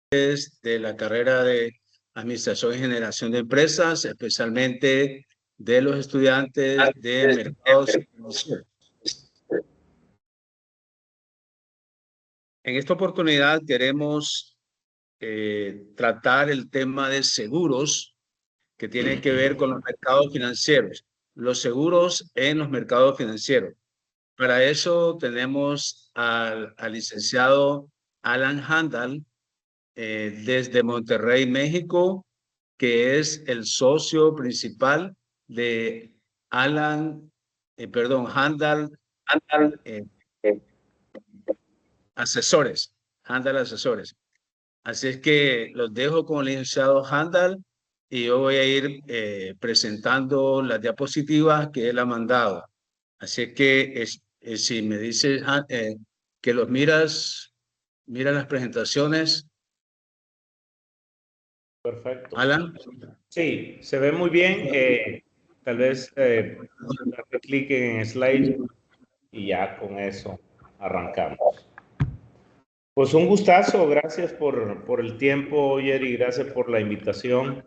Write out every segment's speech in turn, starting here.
de la carrera de Administración y Generación de Empresas, especialmente de los estudiantes de mercados financieros. En esta oportunidad queremos tratar el tema de seguros que tiene que ver con los mercados financieros, los seguros en los mercados financieros. Para eso tenemos al licenciado Alan Handal, desde Monterrey, México, que es el socio principal de Handal eh, Asesores, Handal Asesores. Así es que los dejo con el licenciado Handal y yo voy a ir presentando las diapositivas que él ha mandado. Así es que si me dices que los miras, mira las presentaciones. Perfecto. Alan. Sí, se ve muy bien. Tal vez darle clic en slide y ya con eso arrancamos. Pues un gustazo, gracias por el tiempo, Jerry, gracias por la invitación.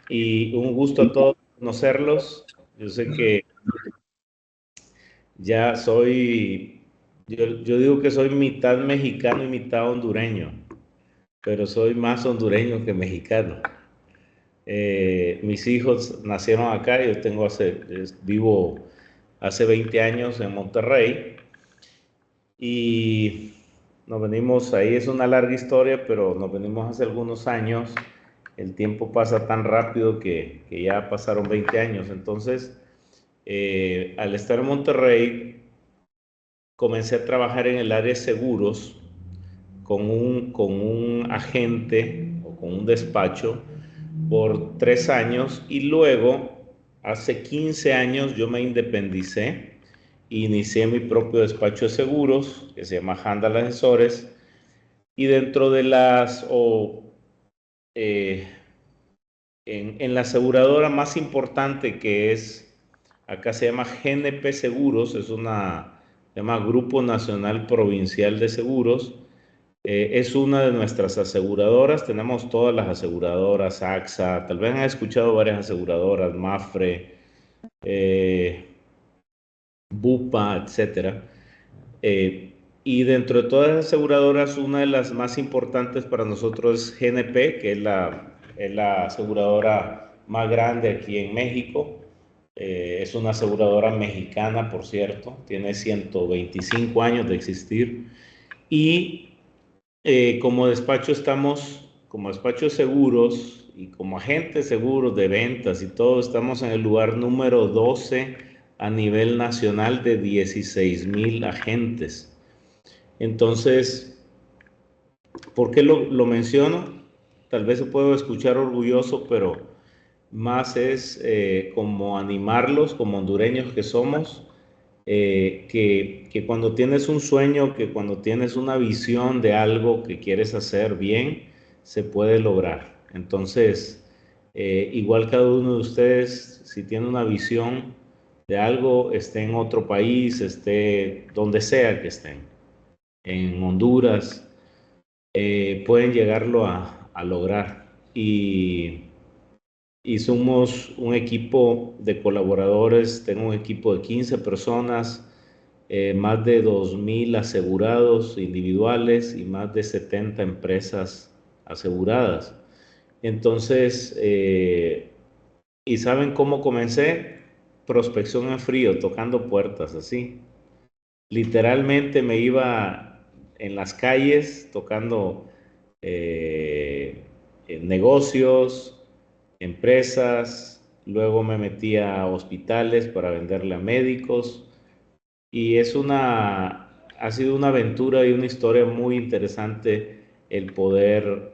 Y un gusto a todos conocerlos. Yo sé que ya yo digo que soy mitad mexicano y mitad hondureño, pero soy más hondureño que mexicano. Mis hijos nacieron acá, vivo hace 20 años en Monterrey y nos venimos, ahí es una larga historia, pero nos venimos hace algunos años. El tiempo pasa tan rápido que ya pasaron 20 años. Entonces, al estar en Monterrey, comencé a trabajar en el área de seguros con un agente o con un despacho por 3 años y luego, hace 15 años, yo me independicé e inicié mi propio despacho de seguros que se llama Handal Asesores y dentro de en la aseguradora más importante que es, acá se llama GNP Seguros, se llama Grupo Nacional Provincial de Seguros. Es una de nuestras aseguradoras, tenemos todas las aseguradoras, AXA, tal vez han escuchado varias aseguradoras, Mafre, Bupa, etcétera. Y dentro de todas las aseguradoras, una de las más importantes para nosotros es GNP, que es la aseguradora más grande aquí en México. Es una aseguradora mexicana, por cierto, tiene 125 años de existir. Y como despacho como despacho de seguros y como agente de seguros de ventas y todo, estamos en el lugar número 12 a nivel nacional de 16,000 agentes. Entonces, ¿por qué lo menciono? Tal vez se puedo escuchar orgulloso, pero más es como animarlos, como hondureños que somos, que cuando tienes un sueño, que cuando tienes una visión de algo que quieres hacer bien, se puede lograr. Entonces, igual cada uno de ustedes, si tiene una visión de algo, esté en otro país, esté donde sea que estén, en Honduras, pueden llegarlo a lograr. Y somos un equipo de colaboradores, tengo un equipo de 15 personas, más de 2,000 asegurados individuales y más de 70 empresas aseguradas. Entonces, ¿y saben cómo comencé? Prospección en frío, tocando puertas, así. Literalmente me iba en las calles tocando en negocios, empresas, luego me metí a hospitales para venderle a médicos y ha sido una aventura y una historia muy interesante el poder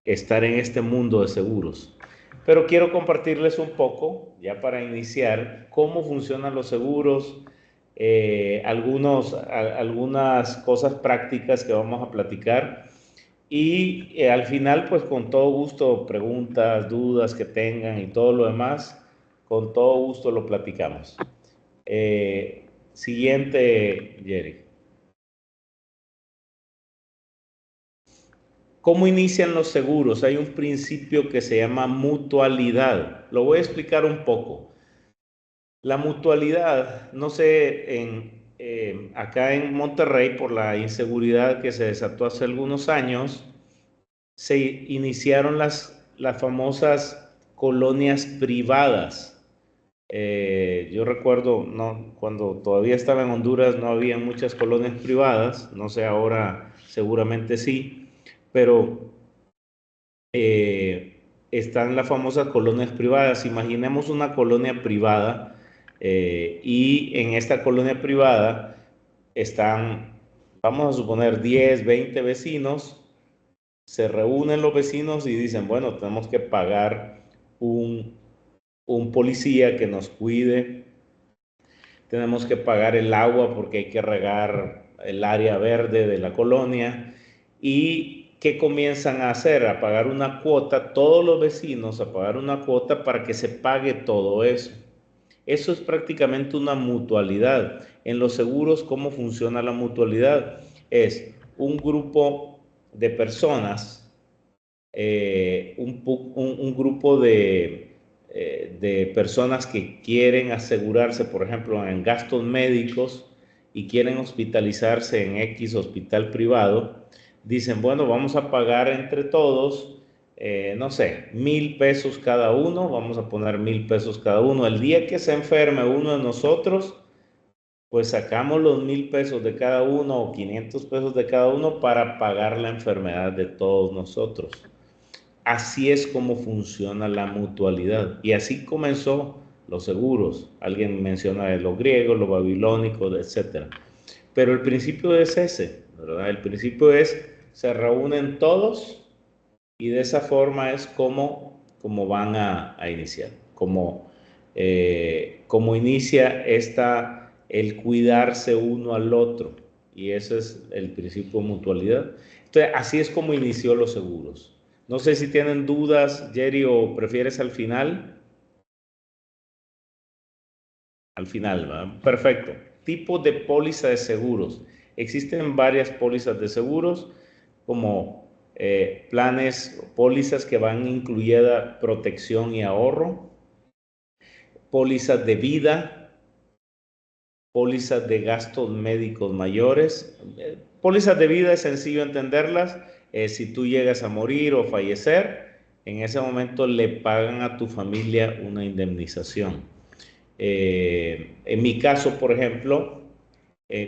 estar en este mundo de seguros. Pero quiero compartirles un poco, ya para iniciar, cómo funcionan los seguros, algunas cosas prácticas que vamos a platicar y al final, pues con todo gusto, preguntas, dudas que tengan y todo lo demás, con todo gusto lo platicamos. Siguiente, Jerry. ¿Cómo inician los seguros? Hay un principio que se llama mutualidad. Lo voy a explicar un poco. La mutualidad, no sé, acá en Monterrey, por la inseguridad que se desató hace algunos años, se iniciaron las famosas colonias privadas. Yo recuerdo, no, cuando todavía estaba en Honduras no había muchas colonias privadas, no sé, ahora seguramente sí, pero están las famosas colonias privadas. Imaginemos una colonia privada y en esta colonia privada están, vamos a suponer, 10, 20 vecinos. Se reúnen los vecinos y dicen, bueno, tenemos que pagar un policía que nos cuide, tenemos que pagar el agua porque hay que regar el área verde de la colonia. ¿Y qué comienzan a hacer? A pagar una cuota, todos los vecinos a pagar una cuota para que se pague todo eso. Eso es prácticamente una mutualidad. En los seguros, ¿cómo funciona la mutualidad? Es un grupo de personas, un grupo de personas que quieren asegurarse, por ejemplo, en gastos médicos y quieren hospitalizarse en X hospital privado, dicen, bueno, vamos a pagar entre todos, no sé, 1,000 pesos cada uno, vamos a poner 1,000 pesos cada uno. El día que se enferme uno de nosotros, pues sacamos los 1,000 pesos de cada uno o 500 pesos de cada uno para pagar la enfermedad de todos nosotros. Así es como funciona la mutualidad. Y así comenzó los seguros. Alguien menciona de los griegos, los babilónicos, etc. Pero el principio es ese, ¿verdad? El principio es, se reúnen todos y de esa forma es como van a iniciar. Como inicia el cuidarse uno al otro. Y ese es el principio de mutualidad. Entonces, así es como inició los seguros. No sé si tienen dudas, Jerry, o prefieres al final. Al final, ¿verdad? Perfecto. Tipo de póliza de seguros. Existen varias pólizas de seguros, como planes, pólizas que van incluida protección y ahorro, pólizas de vida, pólizas de gastos médicos mayores. Pólizas de vida es sencillo entenderlas. Si tú llegas a morir o fallecer, en ese momento le pagan a tu familia una indemnización. En mi caso, por ejemplo,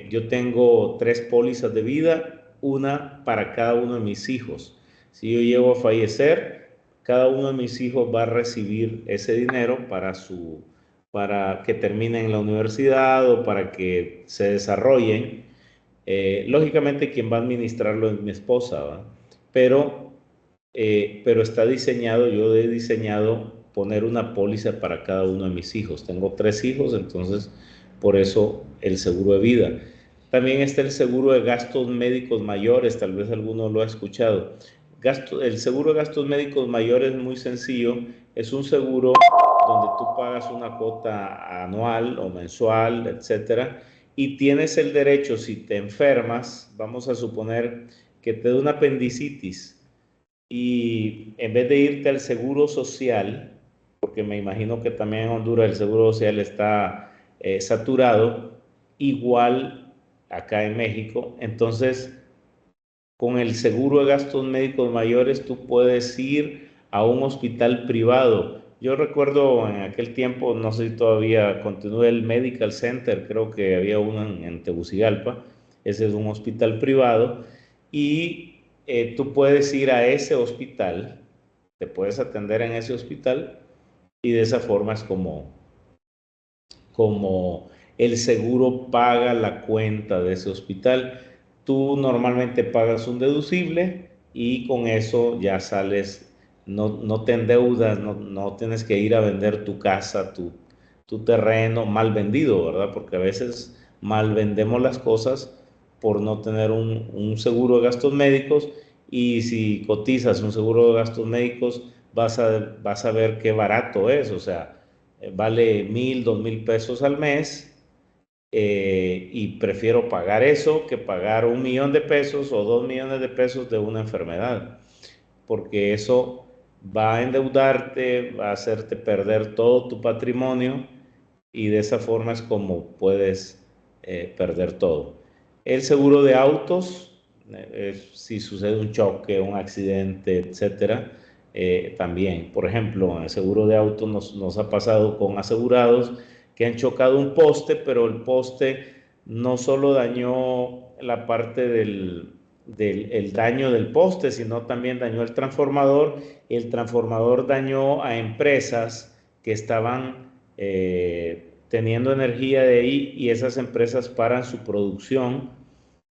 yo tengo 3 pólizas de vida, una para cada uno de mis hijos. Si yo llego a fallecer, cada uno de mis hijos va a recibir ese dinero para que terminen la universidad o para que se desarrollen. Lógicamente quien va a administrarlo es mi esposa, ¿va? Pero está diseñado, yo he diseñado poner una póliza para cada uno de mis hijos. Tengo 3 hijos, entonces por eso el seguro de vida. También está el seguro de gastos médicos mayores, tal vez alguno lo ha escuchado. El seguro de gastos médicos mayores es muy sencillo, es un seguro donde tú pagas una cuota anual o mensual, etcétera, y tienes el derecho, si te enfermas, vamos a suponer que te da una apendicitis, y en vez de irte al seguro social, porque me imagino que también en Honduras el seguro social está saturado, igual acá en México, entonces con el seguro de gastos médicos mayores tú puedes ir a un hospital privado. Yo recuerdo en aquel tiempo, no sé si todavía continúa el Medical Center, creo que había uno en Tegucigalpa, ese es un hospital privado, y tú puedes ir a ese hospital, te puedes atender en ese hospital, y de esa forma es como el seguro paga la cuenta de ese hospital. Tú normalmente pagas un deducible y con eso ya sales, no te endeudas, no tienes que ir a vender tu casa, tu terreno mal vendido, ¿verdad? Porque a veces mal vendemos las cosas por no tener un seguro de gastos médicos, y si cotizas un seguro de gastos médicos vas a ver qué barato es, o sea, vale 1,000, 2,000 pesos al mes, y prefiero pagar eso que pagar 1,000,000 de pesos o 2,000,000 de pesos de una enfermedad. porque eso va a endeudarte, va a hacerte perder todo tu patrimonio y de esa forma es como puedes perder todo. El seguro de autos, si sucede un choque, un accidente, etcétera, también. Por ejemplo, el seguro de autos nos ha pasado con asegurados que han chocado un poste, pero el poste no solo dañó la parte del daño del poste, sino también dañó el transformador. El transformador dañó a empresas que estaban teniendo energía de ahí y esas empresas paran su producción.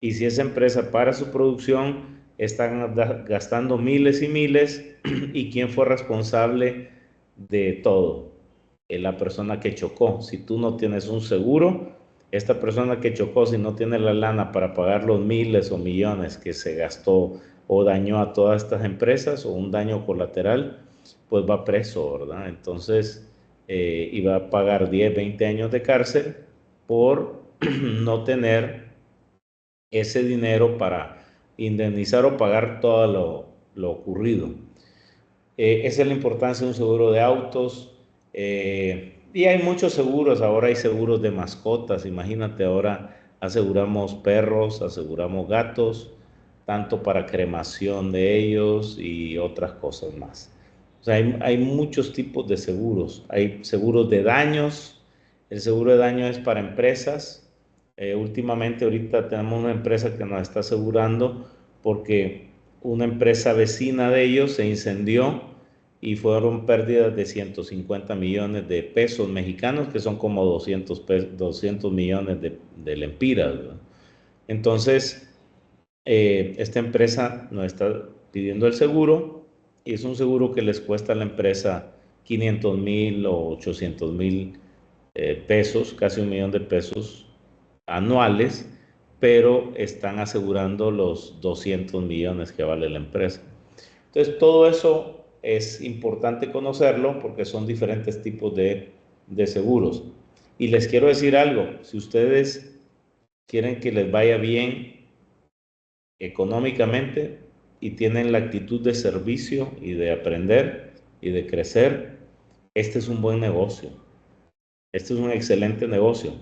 Y si esa empresa para su producción, están gastando miles y miles. ¿Y quién fue responsable de todo? La persona que chocó. Si tú no tienes un seguro, esta persona que chocó, si no tiene la lana para pagar los miles o millones que se gastó o dañó a todas estas empresas o un daño colateral, pues va preso, ¿verdad? Entonces, y va a pagar 10, 20 años de cárcel por no tener ese dinero para indemnizar o pagar todo lo ocurrido. Esa es la importancia de un seguro de autos. Y hay muchos seguros, ahora hay seguros de mascotas, imagínate, ahora aseguramos perros, aseguramos gatos, tanto para cremación de ellos y otras cosas más. O sea, hay muchos tipos de seguros. Hay seguros de daños, el seguro de daño es para empresas. Últimamente, ahorita tenemos una empresa que nos está asegurando porque una empresa vecina de ellos se incendió y fueron pérdidas de 150 millones de pesos mexicanos, que son como 200 millones de lempiras, ¿verdad? Entonces, esta empresa nos está pidiendo el seguro y es un seguro que les cuesta a la empresa 500,000 o 800,000 pesos, casi 1 millón de pesos anuales, pero están asegurando los 200 millones que vale la empresa. Entonces, todo eso es importante conocerlo porque son diferentes tipos de seguros. Y les quiero decir algo, si ustedes quieren que les vaya bien económicamente y tienen la actitud de servicio y de aprender y de crecer, este es un buen negocio. Este es un excelente negocio.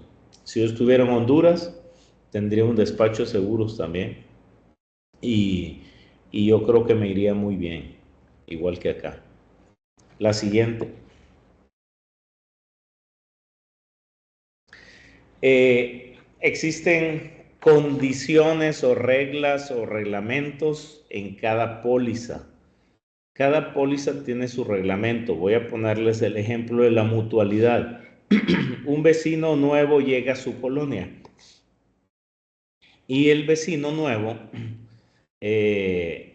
Si yo estuviera en Honduras, tendría un despacho de seguros también. Y, y yo creo que me iría muy bien, igual que acá. La siguiente. Existen condiciones o reglas o reglamentos en cada póliza. Cada póliza tiene su reglamento. Voy a ponerles el ejemplo de la mutualidad. Un vecino nuevo llega a su colonia y el vecino nuevo llega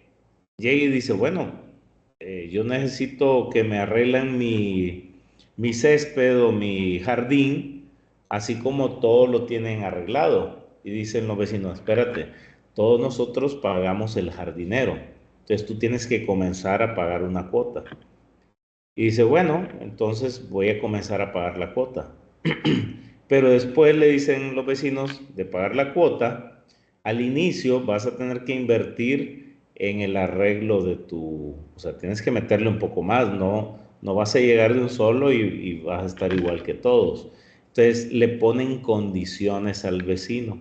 y dice, bueno, yo necesito que me arreglen mi césped o mi jardín, así como todos lo tienen arreglado. Y dicen los vecinos, espérate, todos nosotros pagamos el jardinero, entonces tú tienes que comenzar a pagar una cuota. Y dice, bueno, entonces voy a comenzar a pagar la cuota. Pero después le dicen los vecinos de pagar la cuota, al inicio vas a tener que invertir en el arreglo de o sea, tienes que meterle un poco más, no vas a llegar de un solo y vas a estar igual que todos. Entonces le ponen condiciones al vecino.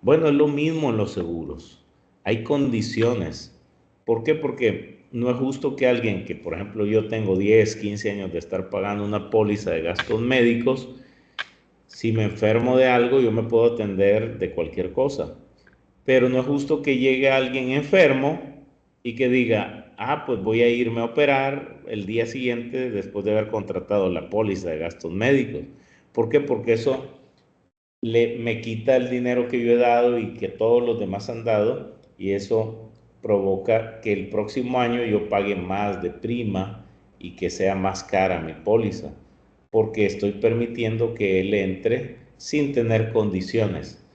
Bueno, es lo mismo en los seguros. Hay condiciones. ¿Por qué? Porque no es justo que alguien que, por ejemplo, yo tengo 10, 15 años de estar pagando una póliza de gastos médicos, si me enfermo de algo, yo me puedo atender de cualquier cosa. Pero no es justo que llegue alguien enfermo y que diga, pues voy a irme a operar el día siguiente después de haber contratado la póliza de gastos médicos. ¿Por qué? Porque eso me quita el dinero que yo he dado y que todos los demás han dado, y eso provoca que el próximo año yo pague más de prima y que sea más cara mi póliza, porque estoy permitiendo que él entre sin tener condiciones.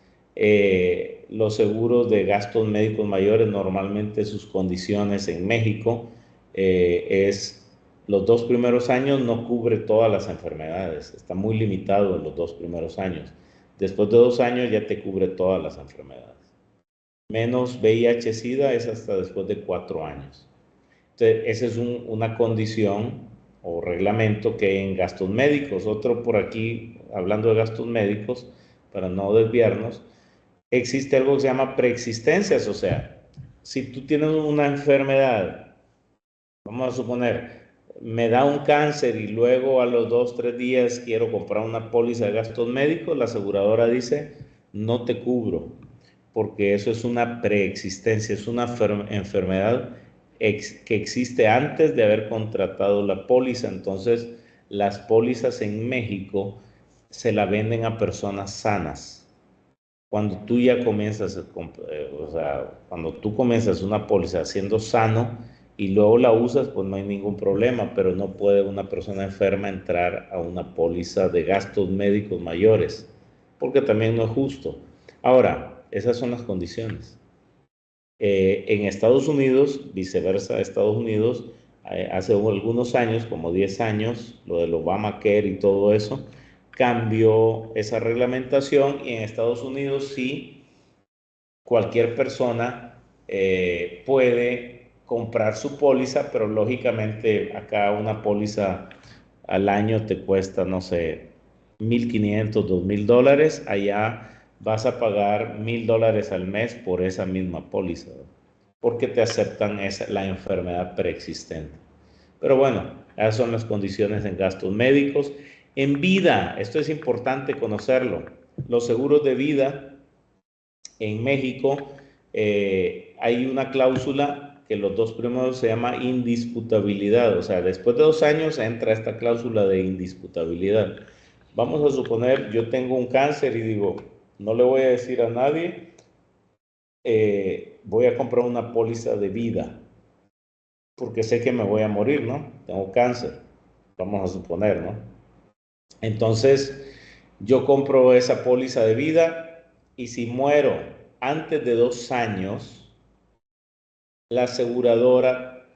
Los seguros de gastos médicos mayores, normalmente sus condiciones en México es los 2 primeros años no cubre todas las enfermedades, está muy limitado en los 2 primeros años. Después de 2 años ya te cubre todas las enfermedades. Menos VIH-Sida es hasta después de 4 años. Esa es una condición o reglamento que hay en gastos médicos. Otro por aquí, hablando de gastos médicos, para no desviarnos, existe algo que se llama preexistencias, o sea, si tú tienes una enfermedad, vamos a suponer, me da un cáncer y luego a los 2, 3 días quiero comprar una póliza de gastos médicos, la aseguradora dice, no te cubro, porque eso es una preexistencia, es una enfermedad que existe antes de haber contratado la póliza. Entonces, las pólizas en México se la venden a personas sanas. Cuando tú ya comienzas, o sea, cuando tú comienzas una póliza siendo sano y luego la usas, pues no hay ningún problema, pero no puede una persona enferma entrar a una póliza de gastos médicos mayores, porque también no es justo. Ahora, esas son las condiciones. En Estados Unidos, viceversa, Estados Unidos, hace algunos años, como 10 años, lo del Obamacare y todo eso, cambió esa reglamentación y en Estados Unidos sí, cualquier persona puede comprar su póliza, pero lógicamente acá una póliza al año te cuesta, no sé, 1,500, $2,000. Allá vas a pagar $1,000 al mes por esa misma póliza, porque te aceptan la enfermedad preexistente. Pero bueno, esas son las condiciones en gastos médicos. En vida, esto es importante conocerlo, los seguros de vida en México hay una cláusula que los 2 primeros se llama indisputabilidad, o sea, después de 2 años entra esta cláusula de indisputabilidad. Vamos a suponer, yo tengo un cáncer y digo, no le voy a decir a nadie, voy a comprar una póliza de vida, porque sé que me voy a morir, ¿no? Tengo cáncer, vamos a suponer, ¿no? Entonces, yo compro esa póliza de vida y si muero antes de 2 años, la aseguradora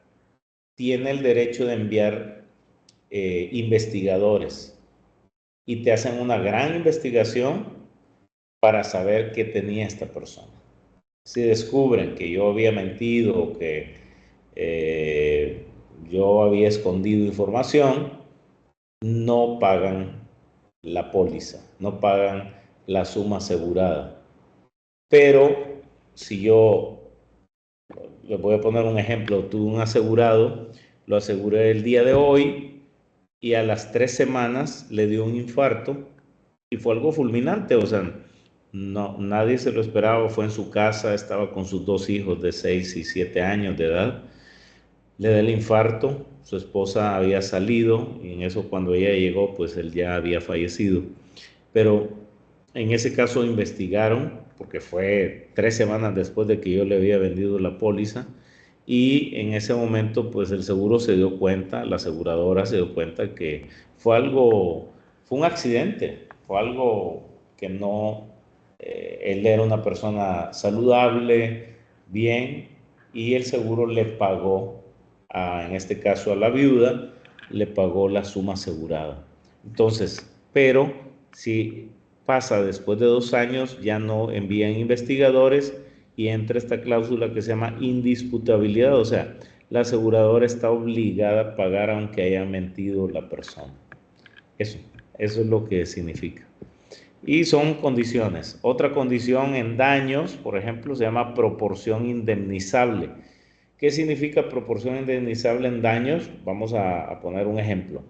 tiene el derecho de enviar investigadores y te hacen una gran investigación para saber qué tenía esta persona. Si descubren que yo había mentido o que yo había escondido información, no pagan la póliza, no pagan la suma asegurada. Pero si yo, les voy a poner un ejemplo, tuve un asegurado, lo aseguré el día de hoy y a las 3 semanas le dio un infarto y fue algo fulminante, o sea, no, nadie se lo esperaba, fue en su casa, estaba con sus 2 hijos de 6 y 7 años de edad, le da el infarto, su esposa había salido y en eso cuando ella llegó, pues él ya había fallecido. Pero en ese caso investigaron, porque fue 3 semanas después de que yo le había vendido la póliza, y en ese momento pues el seguro se dio cuenta, la aseguradora se dio cuenta que fue un accidente, fue algo que no, él era una persona saludable, bien, y el seguro le pagó, en este caso a la viuda, le pagó la suma asegurada. Entonces, pero si pasa después de 2 años, ya no envían investigadores y entra esta cláusula que se llama indisputabilidad, o sea, la aseguradora está obligada a pagar aunque haya mentido la persona. Eso, eso es lo que significa. Y son condiciones. Otra condición en daños, por ejemplo, se llama proporción indemnizable. ¿Qué significa proporción indemnizable en daños? Vamos a poner un ejemplo.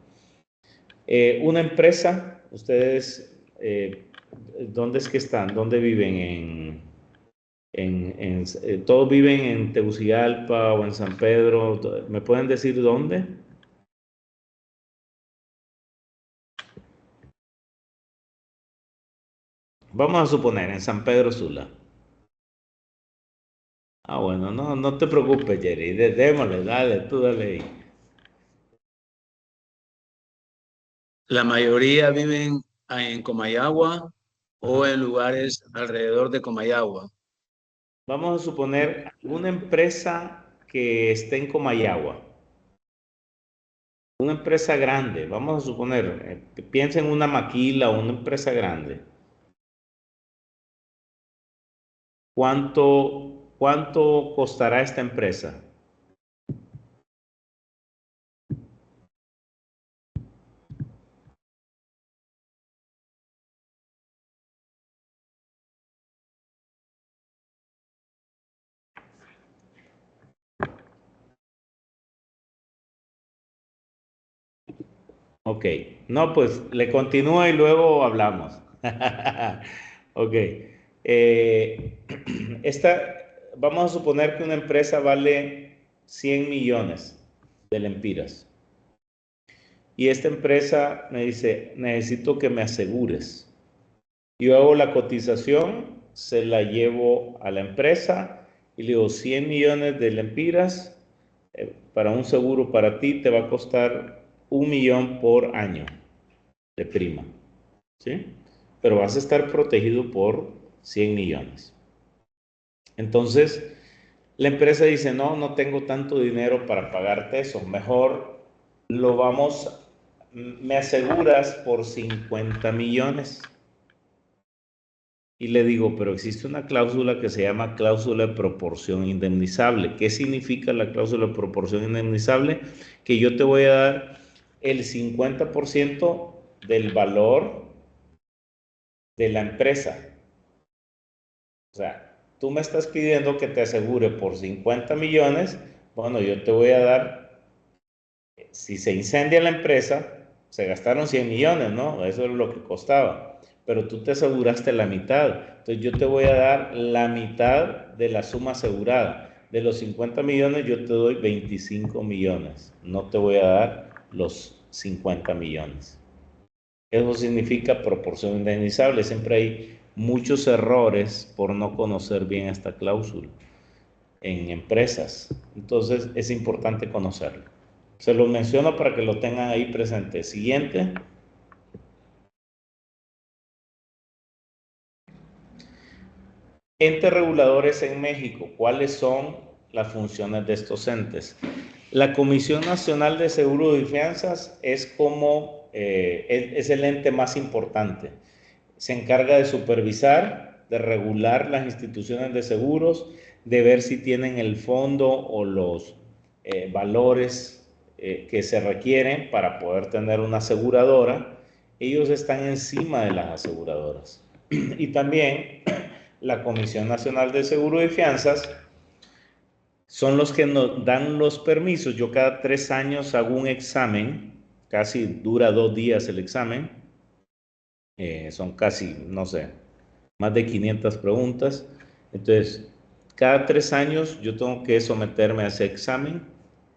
Una empresa, ustedes, ¿dónde es que están? ¿Dónde viven? ¿Todos viven en Tegucigalpa o en San Pedro? ¿Me pueden decir dónde? Vamos a suponer, en San Pedro Sula. Ah, bueno, no, no te preocupes, Jerry. Démosle, dale, tú dale ahí. La mayoría viven en Comayagua o Ajá. en lugares alrededor de Comayagua. Vamos a suponer una empresa que esté en Comayagua. Una empresa grande, vamos a suponer, piensa en una maquila o una empresa grande. ¿Cuánto costará esta empresa? Ok, no, pues le continúo y luego hablamos. Ok, eh, vamos a suponer que una empresa vale 100 millones de lempiras y esta empresa me dice, necesito que me asegures. Yo hago la cotización, se la llevo a la empresa y le digo 100 millones de lempiras para un seguro para ti te va a costar 1 millón por año de prima, ¿sí? Pero vas a estar protegido por 100 millones. Entonces, la empresa dice, no, no tengo tanto dinero para pagarte eso, mejor me aseguras por 50 millones. Y le digo, pero existe una cláusula que se llama cláusula de proporción indemnizable. ¿Qué significa la cláusula de proporción indemnizable? Que yo te voy a dar el 50% del valor de la empresa. O sea, tú me estás pidiendo que te asegure por 50 millones, bueno, yo te voy a dar, si se incendia la empresa, se gastaron 100 millones, ¿no? Eso es lo que costaba, pero tú te aseguraste la mitad, entonces yo te voy a dar la mitad de la suma asegurada. De los 50 millones yo te doy 25 millones, no te voy a dar los 50 millones. Eso significa proporción indemnizable. Siempre hay muchos errores por no conocer bien esta cláusula en empresas. Entonces es importante conocerlo. Se lo menciono para que lo tengan ahí presente. Siguiente. Entes reguladores en México. ¿Cuáles son las funciones de estos entes? La Comisión Nacional de Seguros y Fianzas es es el ente más importante. Se encarga de supervisar, de regular las instituciones de seguros, de ver si tienen el fondo o los valores que se requieren para poder tener una aseguradora. Ellos están encima de las aseguradoras. Y también la Comisión Nacional de Seguro y Fianzas son los que nos dan los permisos. Yo cada 3 años hago un examen, casi dura 2 días el examen, son casi, no sé, más de 500 preguntas. Entonces, cada 3 años yo tengo que someterme a ese examen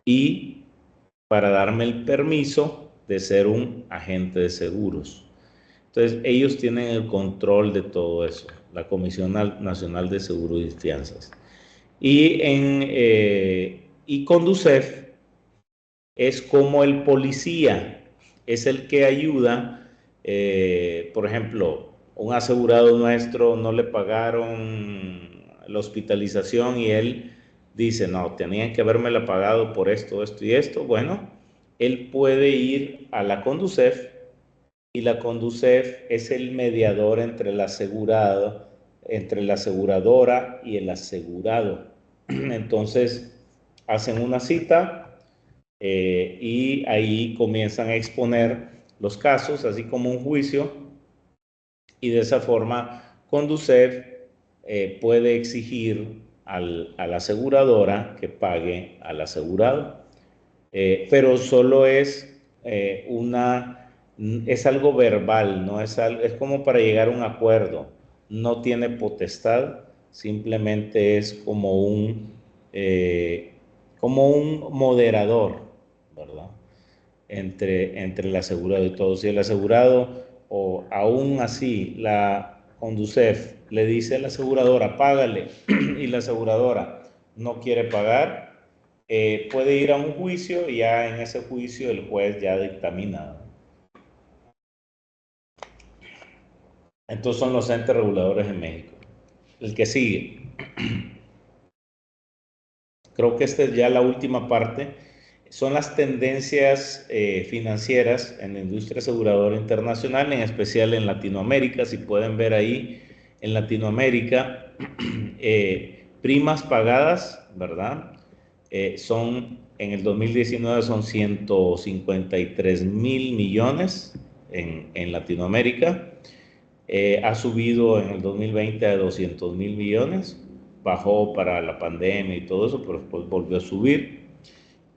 y para darme el permiso de ser un agente de seguros. Entonces, ellos tienen el control de todo eso, la Comisión Nacional de Seguros y Fianzas. Y Conducef es como el policía, es el que ayuda, por ejemplo, un asegurado nuestro no le pagaron la hospitalización y él dice, no, tenían que haberme pagado por esto, esto y esto. Bueno, él puede ir a la Conducef y la Conducef es el mediador entre el asegurado, entre la aseguradora y el asegurado. Entonces, hacen una cita y ahí comienzan a exponer los casos, así como un juicio, y de esa forma Conducef puede exigir a la aseguradora que pague al asegurado. Pero solo es algo verbal, ¿no? Es como para llegar a un acuerdo. No tiene potestad, simplemente es como un moderador, ¿verdad? Entre el asegurado y todo. Si el asegurado, o aún así, la Conducef le dice a la aseguradora, págale, y la aseguradora no quiere pagar, puede ir a un juicio y ya en ese juicio el juez ya dictamina. Entonces son los entes reguladores en México. El que sigue. Creo que esta es ya la última parte. Son las tendencias financieras en la industria aseguradora internacional, en especial en Latinoamérica. Si pueden ver ahí, en Latinoamérica, primas pagadas, ¿verdad? En el 2019 son 153 mil millones en Latinoamérica. Ha subido en el 2020 a 200 mil millones, bajó para la pandemia y todo eso, pero después volvió a subir.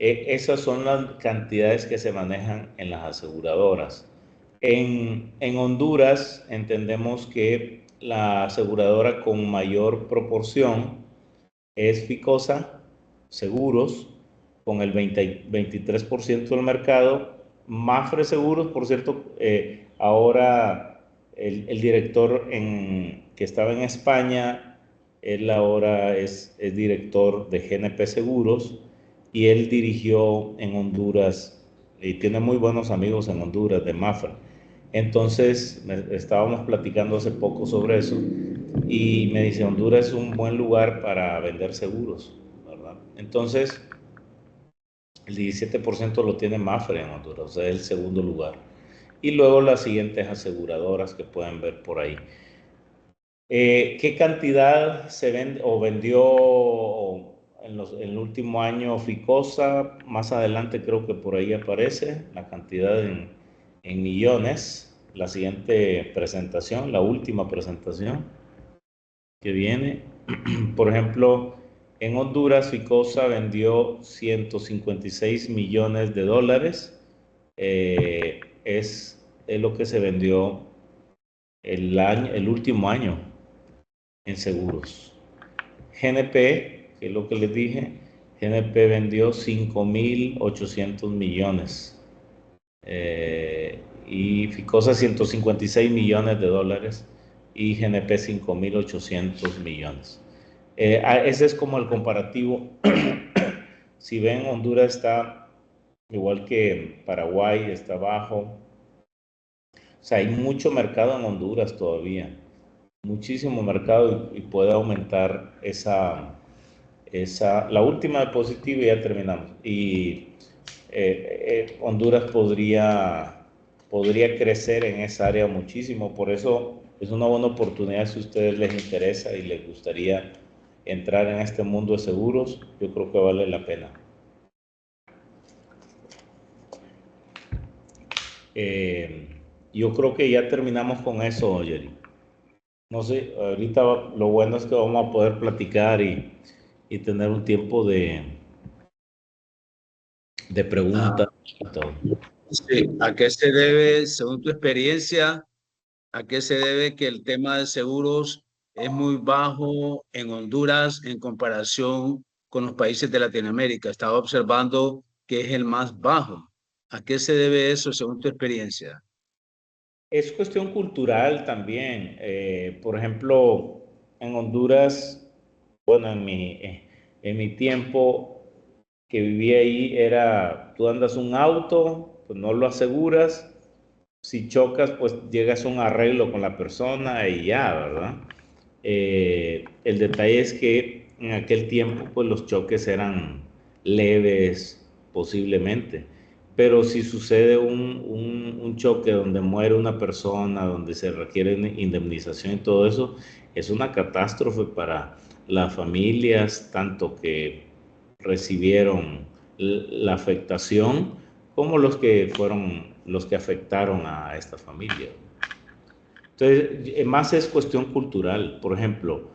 Esas son las cantidades que se manejan en las aseguradoras. En Honduras entendemos que la aseguradora con mayor proporción es Ficosa Seguros, con el 23% del mercado. Mafre Seguros, por cierto, ahora el director que estaba en España, él ahora es director de GNP Seguros y él dirigió en Honduras y tiene muy buenos amigos en Honduras de Mafre. Entonces, estábamos platicando hace poco sobre eso y me dice, Honduras es un buen lugar para vender seguros, ¿verdad? Entonces, el 17% lo tiene Mafre en Honduras, o sea, es el segundo lugar. Y luego las siguientes aseguradoras que pueden ver por ahí. ¿Qué cantidad se vende o vendió en el último año Ficosa? Más adelante creo que por ahí aparece la cantidad en millones. La siguiente presentación, la última presentación que viene. Por ejemplo, en Honduras Ficosa vendió 156 millones de dólares. Es lo que se vendió el último año en seguros. GNP, que es lo que les dije, GNP vendió 5.800 millones y Ficosa 156 millones de dólares y GNP 5.800 millones. Ese es como el comparativo. Si ven, Honduras está igual que Paraguay, está abajo. O sea, hay mucho mercado en Honduras todavía, muchísimo mercado y puede aumentar la última diapositiva y ya terminamos. Y Honduras podría crecer en esa área muchísimo, por eso es una buena oportunidad si a ustedes les interesa y les gustaría entrar en este mundo de seguros, yo creo que vale la pena. Yo creo que ya terminamos con eso, Jerry. No sé, ahorita lo bueno es que vamos a poder platicar y tener un tiempo de preguntas y todo. Sí. ¿A qué se debe, según tu experiencia, a qué se debe que el tema de seguros es muy bajo en Honduras en comparación con los países de Latinoamérica? Estaba observando que es el más bajo. ¿A qué se debe eso según tu experiencia? Es cuestión cultural también. Por ejemplo, en Honduras, bueno, en mi tiempo que viví ahí era, tú andas un auto, pues no lo aseguras, si chocas, pues llegas a un arreglo con la persona y ya, ¿verdad? El detalle es que en aquel tiempo, pues los choques eran leves, posiblemente. Pero si sucede un choque donde muere una persona, donde se requiere indemnización y todo eso, es una catástrofe para las familias, tanto que recibieron la afectación como los que afectaron a esta familia. Entonces, más es cuestión cultural, por ejemplo,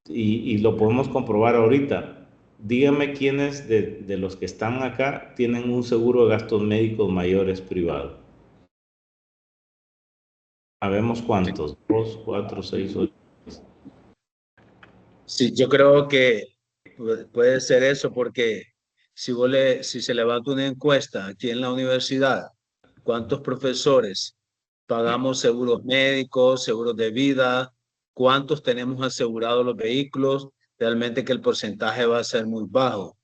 y lo podemos comprobar ahorita. Dígame quiénes de los que están acá tienen un seguro de gastos médicos mayores privado. Sabemos cuántos, 2, 4, 6, 8. Sí, yo creo que puede ser eso porque si se levanta una encuesta aquí en la universidad, ¿cuántos profesores pagamos seguros médicos, seguros de vida? ¿Cuántos tenemos asegurados los vehículos? Realmente que el porcentaje va a ser muy bajo,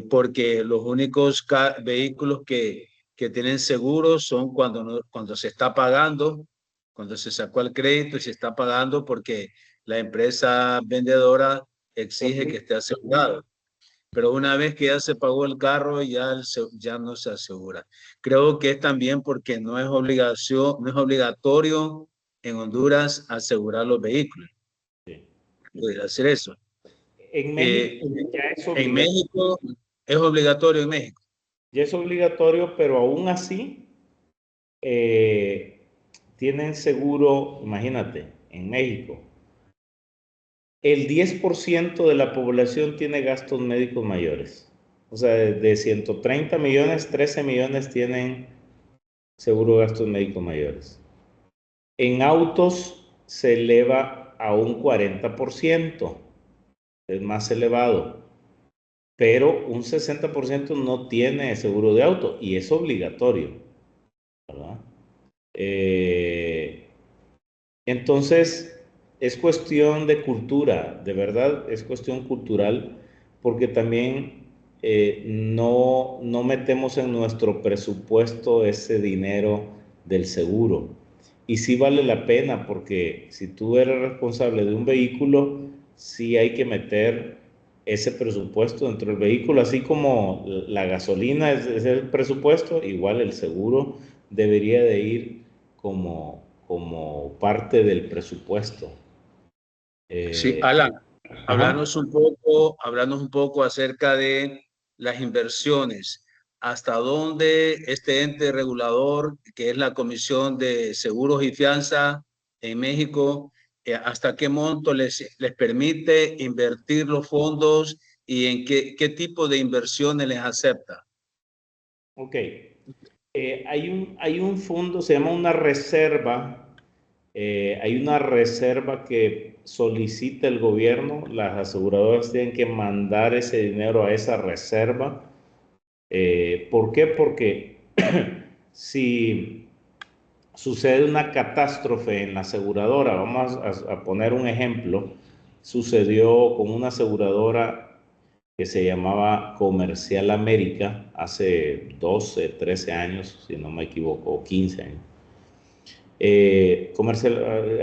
porque los únicos vehículos que tienen seguros son cuando se está pagando, cuando se sacó el crédito y se está pagando porque la empresa vendedora exige que esté asegurado. Pero una vez que ya se pagó el carro, ya no se asegura. Creo que es también porque no es obligación, no es obligatorio en Honduras asegurar los vehículos. Sí. Pudiera hacer eso. En Eh, México ya es en obligatorio. México es obligatorio en México. Ya es obligatorio, pero aún así tienen seguro, imagínate, en México. El 10% de la población tiene gastos médicos mayores. O sea, de 130 millones, 13 millones tienen seguro de gastos médicos mayores. En autos se eleva a un 40%, es más elevado, pero un 60% no tiene seguro de auto y es obligatorio, ¿verdad? Entonces, es cuestión de cultura, de verdad es cuestión cultural, porque también no metemos en nuestro presupuesto ese dinero del seguro. Y sí vale la pena, porque si tú eres responsable de un vehículo, sí hay que meter ese presupuesto dentro del vehículo, así como la gasolina es el presupuesto, igual el seguro debería de ir como parte del presupuesto. Sí, Alan, Ajá. hablarnos un poco acerca de las inversiones. ¿Hasta dónde este ente regulador, que es la Comisión de Seguros y Fianza en México, hasta qué monto les permite invertir los fondos y en qué tipo de inversiones les acepta? Ok. Hay un fondo, se llama una reserva. Hay una reserva que solicita el gobierno. Las aseguradoras tienen que mandar ese dinero a esa reserva. ¿Por qué? Porque si sucede una catástrofe en la aseguradora, vamos a poner un ejemplo, sucedió con una aseguradora que se llamaba Comercial América hace 12, 13 años, si no me equivoco, o 15 años.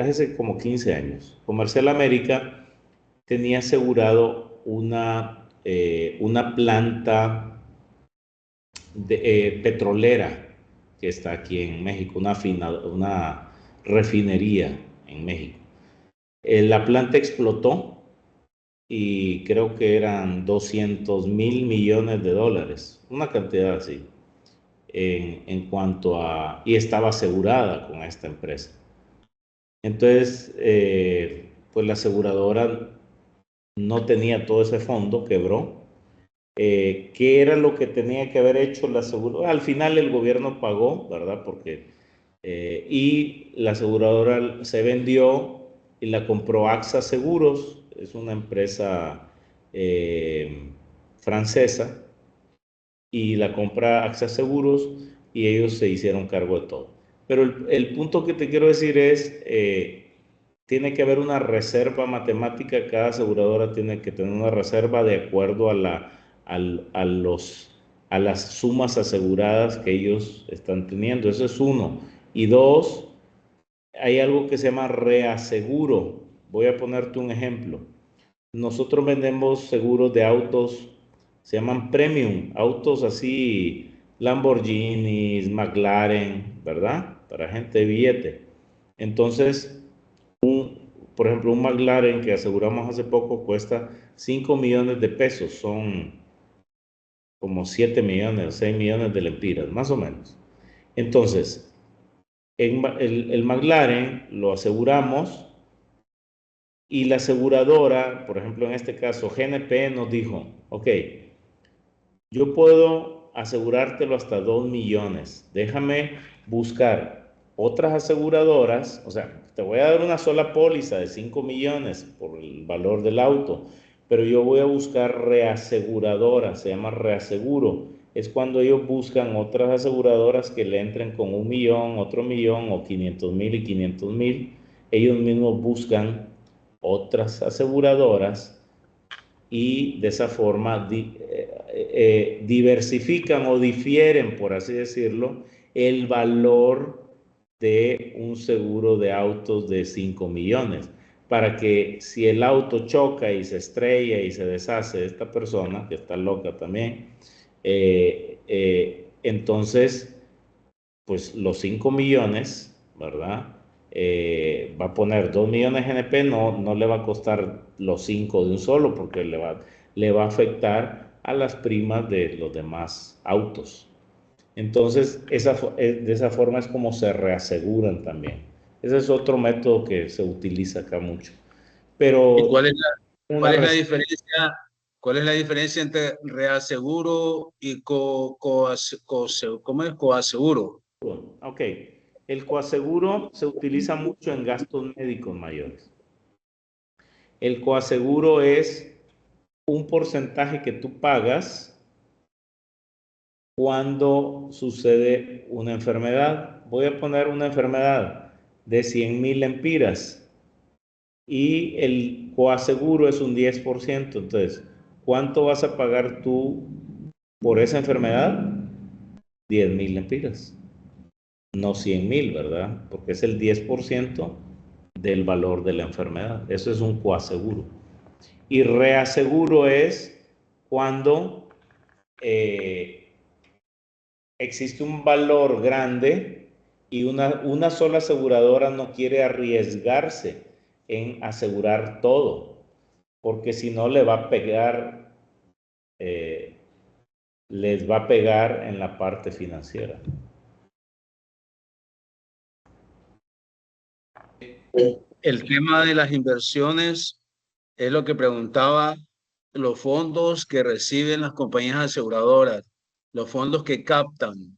Hace como 15 años. Comercial América tenía asegurado una planta petrolera que está aquí en México, una refinería en México. La planta explotó y creo que eran 200,000 millones de dólares, una cantidad así, en cuanto a, y estaba asegurada con esta empresa. Entonces, pues la aseguradora no tenía todo ese fondo, quebró. ¿Qué era lo que tenía que haber hecho la aseguradora? Al final el gobierno pagó, ¿verdad? Y la aseguradora se vendió y la compró AXA Seguros, es una empresa francesa, y la compra AXA Seguros y ellos se hicieron cargo de todo. Pero el punto que te quiero decir es, tiene que haber una reserva matemática, cada aseguradora tiene que tener una reserva de acuerdo a las sumas aseguradas que ellos están teniendo. Eso es uno. Y dos, hay algo que se llama reaseguro. Voy a ponerte un ejemplo. Nosotros vendemos seguros de autos, se llaman premium, autos así, Lamborghinis, McLaren, ¿verdad? Para gente de billete. Entonces, por ejemplo, un McLaren que aseguramos hace poco cuesta 5 millones de pesos, son como 7 millones, 6 millones de lempiras, más o menos. Entonces, el McLaren lo aseguramos y la aseguradora, por ejemplo, en este caso, GNP nos dijo, ok, yo puedo asegurártelo hasta 2 millones. Déjame buscar otras aseguradoras. O sea, te voy a dar una sola póliza de 5 millones por el valor del auto, pero yo voy a buscar reaseguradoras, se llama reaseguro. Es cuando ellos buscan otras aseguradoras que le entren con 1 millón, otro millón o 500,000 y 500,000. Ellos mismos buscan otras aseguradoras y de esa forma diversifican o difieren, por así decirlo, el valor de un seguro de autos de 5 millones, para que si el auto choca y se estrella y se deshace de esta persona, que está loca también, entonces, pues los 5 millones, ¿verdad? Va a poner 2 millones GNP, no le va a costar los 5 de un solo, porque le va a afectar a las primas de los demás autos. Entonces, de esa forma es como se reaseguran también. Ese es otro método que se utiliza acá mucho. ¿Y Pero una cuál es la res- diferencia? ¿Cuál es la diferencia entre reaseguro y ¿cómo es? Coaseguro? Ok, el coaseguro se utiliza mucho en gastos médicos mayores. El coaseguro es un porcentaje que tú pagas cuando sucede una enfermedad. Voy a poner una enfermedad de 100,000 lempiras y el coaseguro es un 10%. Entonces, ¿cuánto vas a pagar tú por esa enfermedad? 10,000 lempiras. No 100,000, ¿verdad? Porque es el 10% del valor de la enfermedad. Eso es un coaseguro. Y reaseguro es cuando existe un valor grande y una sola aseguradora no quiere arriesgarse en asegurar todo, porque si no le va a pegar, les va a pegar en la parte financiera. El tema de las inversiones es lo que preguntaba, los fondos que reciben las compañías aseguradoras, los fondos que captan,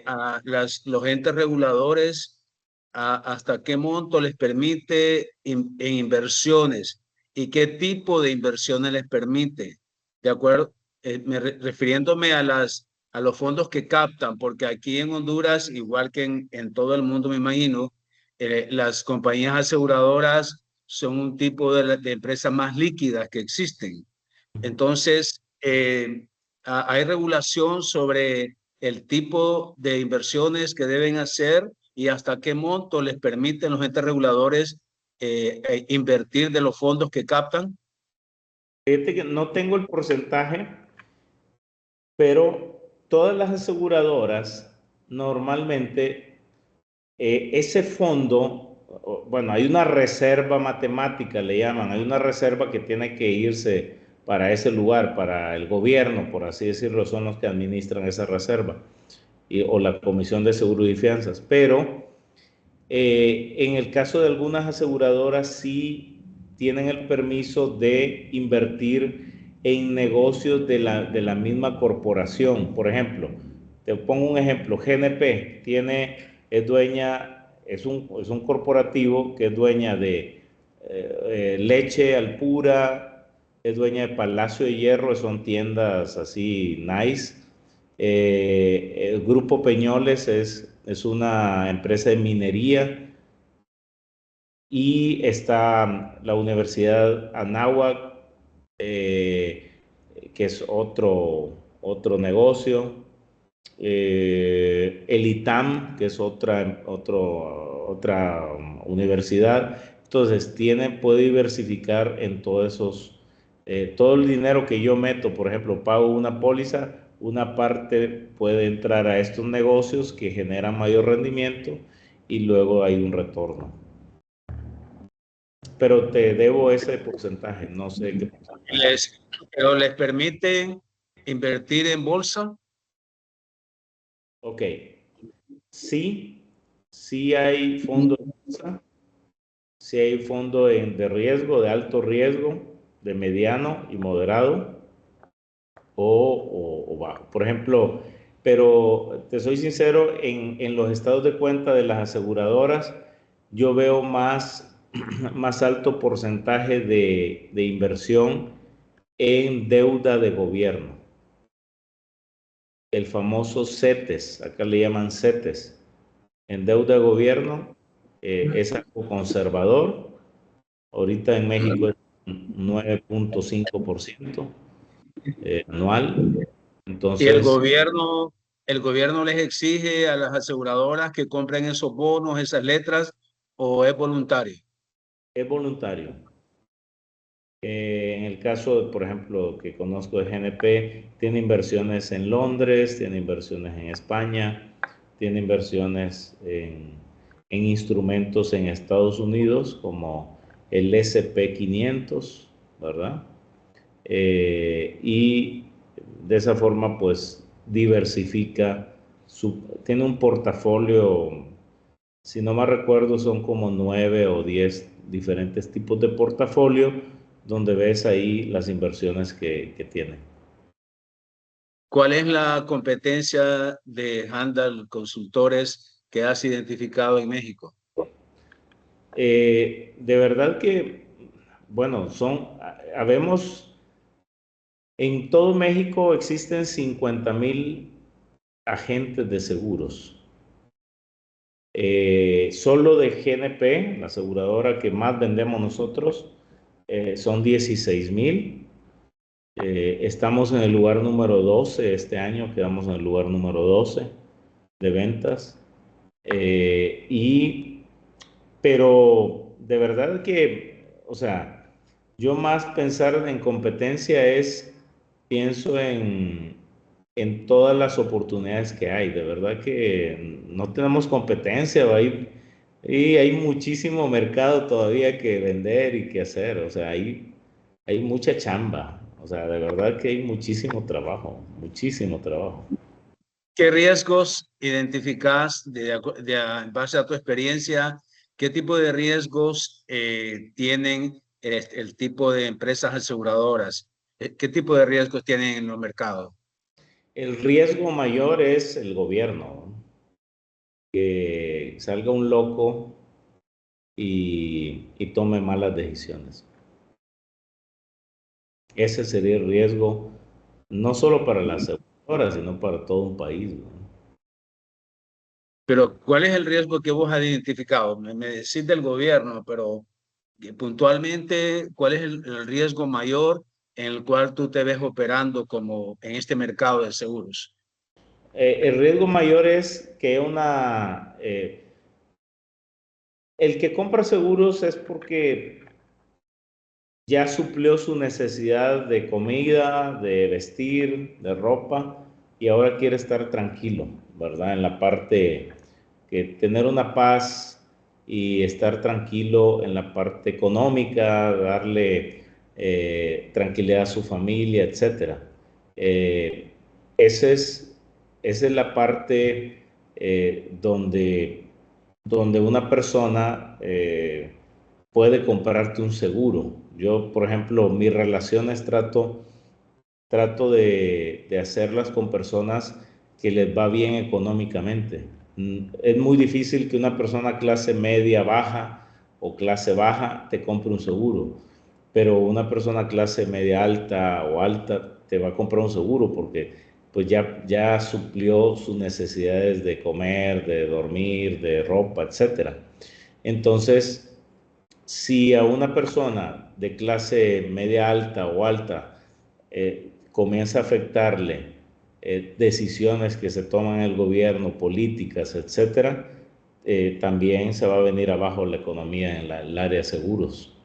a los entes reguladores, hasta qué monto les permite en inversiones y qué tipo de inversiones les permite. ¿De acuerdo? Refiriéndome a los fondos que captan, porque aquí en Honduras, igual que en todo el mundo, me imagino, las compañías aseguradoras son un tipo de empresas más líquidas que existen. Entonces, hay regulación sobre el tipo de inversiones que deben hacer y hasta qué monto les permiten los entes reguladores invertir de los fondos que captan. Fíjate que no tengo el porcentaje, pero todas las aseguradoras normalmente ese fondo, bueno, hay una reserva matemática, le llaman, hay una reserva que tiene que irse para ese lugar, para el gobierno, por así decirlo, son los que administran esa reserva, o la Comisión de Seguros y Fianzas, pero en el caso de algunas aseguradoras sí tienen el permiso de invertir en negocios de la misma corporación. Por ejemplo, te pongo un ejemplo, GNP es dueña, es un corporativo que es dueña de Leche Alpura, es dueña de Palacio de Hierro, son tiendas así nice. El Grupo Peñoles es una empresa de minería y está la Universidad Anáhuac, que es otro negocio, el ITAM, que es otra universidad. Entonces, puede diversificar en todos esos, todo el dinero que yo meto, por ejemplo, pago una póliza, una parte puede entrar a estos negocios que generan mayor rendimiento y luego hay un retorno. Pero te debo ese porcentaje, no sé qué porcentaje. Pero les permiten invertir en bolsa. Ok, sí hay fondos de bolsa, sí hay fondos de riesgo, de alto riesgo, de mediano y moderado o bajo. Por ejemplo, pero te soy sincero, en los estados de cuenta de las aseguradoras, yo veo más alto porcentaje de inversión en deuda de gobierno, el famoso CETES, acá le llaman CETES, en deuda de gobierno, es algo conservador, ahorita en México es 9.5% anual, Y entonces el gobierno les exige a las aseguradoras que compren esos bonos, esas letras, o es voluntario. es voluntario. En el caso, por ejemplo, que conozco de GNP, tiene inversiones en Londres, tiene inversiones en España, tiene inversiones en instrumentos en Estados Unidos como el SP 500, ¿verdad? Y de esa forma, pues, diversifica, tiene un portafolio, si no me recuerdo, son como 9 o 10 diferentes tipos de portafolio donde ves ahí las inversiones que tiene. ¿Cuál es la competencia de Handal Consultores que has identificado en México? De verdad que, bueno, habemos, en todo México existen 50,000 agentes de seguros. Solo de GNP, la aseguradora que más vendemos nosotros, son 16,000. Estamos en el lugar número 12 este año, quedamos en el lugar número 12 de ventas. Pero de verdad que, o sea, yo más pensar en competencia pienso en todas las oportunidades que hay. De verdad que no tenemos competencia, y hay muchísimo mercado todavía que vender y que hacer. O sea, hay mucha chamba. O sea, de verdad que hay muchísimo trabajo, muchísimo trabajo. ¿Qué riesgos identificas en base a tu experiencia? ¿Qué tipo de riesgos tienen el tipo de empresas aseguradoras? ¿Qué tipo de riesgos tienen en los mercados? El riesgo mayor es el gobierno, ¿no? Que salga un loco y tome malas decisiones. Ese sería el riesgo, no solo para la aseguradora, sino para todo un país, ¿no? Pero, ¿cuál es el riesgo que vos has identificado? Me decís del gobierno, pero puntualmente, ¿cuál es el riesgo mayor en el cual tú te ves operando como en este mercado de seguros? El riesgo mayor es que el que compra seguros es porque ya suplió su necesidad de comida, de vestir, de ropa, y ahora quiere estar tranquilo, ¿verdad? En la parte que tener una paz y estar tranquilo en la parte económica, darle tranquilidad a su familia, etcétera. Eh, ese es, Esa es la parte donde una persona puede comprarte un seguro. Yo, por ejemplo, mis relaciones trato de hacerlas con personas que les va bien económicamente. Es muy difícil que una persona clase media baja o clase baja te compre un seguro, pero una persona clase media alta o alta te va a comprar un seguro porque pues ya suplió sus necesidades de comer, de dormir, de ropa, etcétera. Entonces, si a una persona de clase media alta o alta comienza a afectarle decisiones que se toman en el gobierno, políticas, etcétera, también se va a venir abajo la economía en el área de seguros.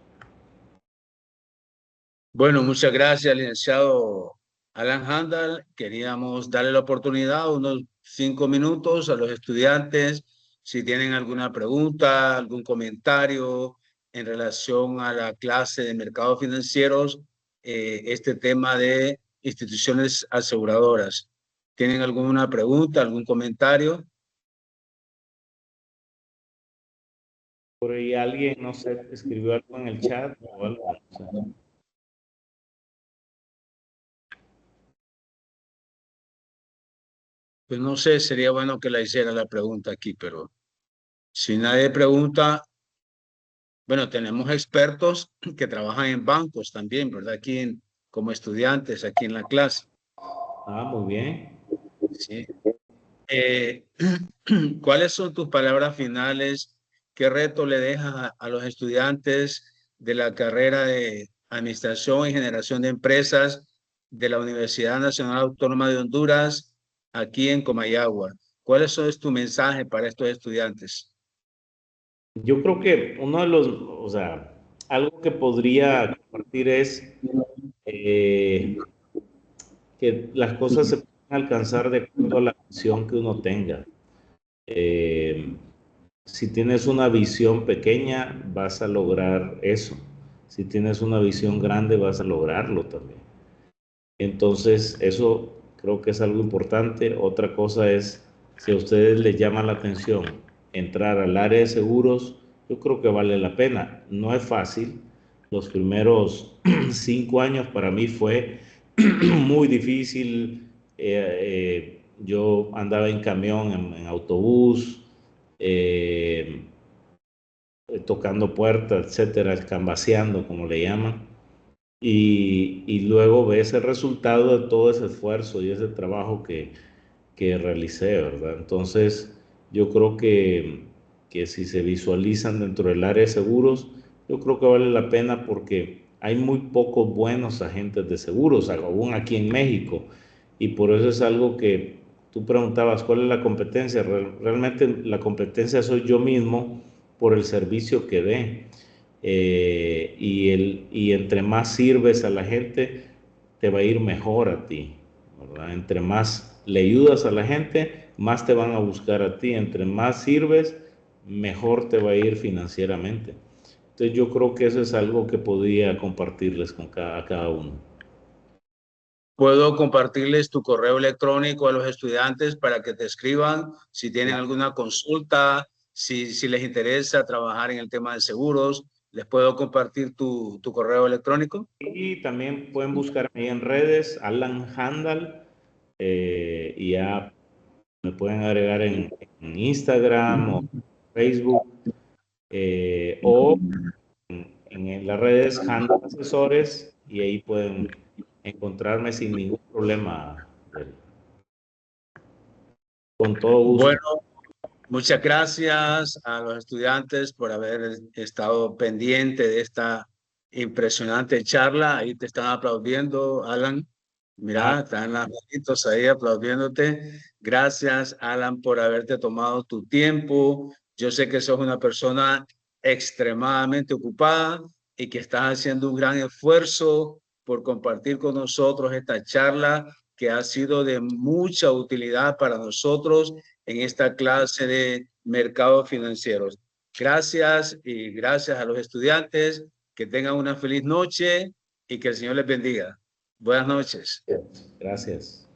Bueno, muchas gracias, licenciado Alan Handal. Queríamos darle la oportunidad, unos 5 minutos a los estudiantes, si tienen alguna pregunta, algún comentario en relación a la clase de mercados financieros, este tema de instituciones aseguradoras. ¿Tienen alguna pregunta, algún comentario? Por ahí alguien, no sé, escribió algo en el chat o algo. O sea. Pues no sé, sería bueno que la hiciera la pregunta aquí, pero si nadie pregunta, bueno, tenemos expertos que trabajan en bancos también, ¿verdad? Como estudiantes, aquí en la clase. Ah, muy bien. Sí. Eh, ¿Cuáles son tus palabras finales? ¿Qué reto le dejas a los estudiantes de la carrera de Administración y Generación de Empresas de la Universidad Nacional Autónoma de Honduras, aquí en Comayagua? ¿Cuál es tu mensaje para estos estudiantes? Yo creo que o sea, algo que podría compartir es eh, que las cosas se pueden alcanzar de acuerdo a la visión que uno tenga. Eh, si tienes una visión pequeña, vas a lograr eso. Si tienes una visión grande, vas a lograrlo también. Entonces, eso creo que es algo importante. Otra cosa es, si a ustedes les llama la atención entrar al área de seguros, yo creo que vale la pena. No es fácil, los primeros 5 años para mí fue muy difícil. Yo andaba en camión, en autobús, tocando puertas, etcétera, escambaceando, como le llaman. Y luego ves el resultado de todo ese esfuerzo y ese trabajo que realicé, ¿verdad? Entonces, yo creo que si se visualizan dentro del área de seguros, yo creo que vale la pena porque hay muy pocos buenos agentes de seguros, aún aquí en México, y por eso es algo que tú preguntabas, ¿cuál es la competencia? Realmente la competencia soy yo mismo por el servicio que dé. Y entre más sirves a la gente, te va a ir mejor a ti, ¿verdad? Entre más le ayudas a la gente, más te van a buscar a ti. Entre más sirves, mejor te va a ir financieramente. Entonces yo creo que eso es algo que podría compartirles con a cada uno. Puedo compartirles tu correo electrónico a los estudiantes para que te escriban si tienen alguna consulta, si les interesa trabajar en el tema de seguros. ¿Les puedo compartir tu correo electrónico? Y también pueden buscarme en redes, Alan Handal, y ya me pueden agregar en Instagram o Facebook, o en las redes Handal Asesores, y ahí pueden encontrarme sin ningún problema. Con todo gusto. Bueno, muchas gracias a los estudiantes por haber estado pendiente de esta impresionante charla. Ahí te están aplaudiendo, Alan. Ah, Mira, están las manitos ahí aplaudiéndote. Gracias, Alan, por haberte tomado tu tiempo. Yo sé que sos una persona extremadamente ocupada y que estás haciendo un gran esfuerzo por compartir con nosotros esta charla que ha sido de mucha utilidad para nosotros en esta clase de mercados financieros. Gracias y gracias a los estudiantes. Que tengan una feliz noche y que el Señor les bendiga. Buenas noches. gracias.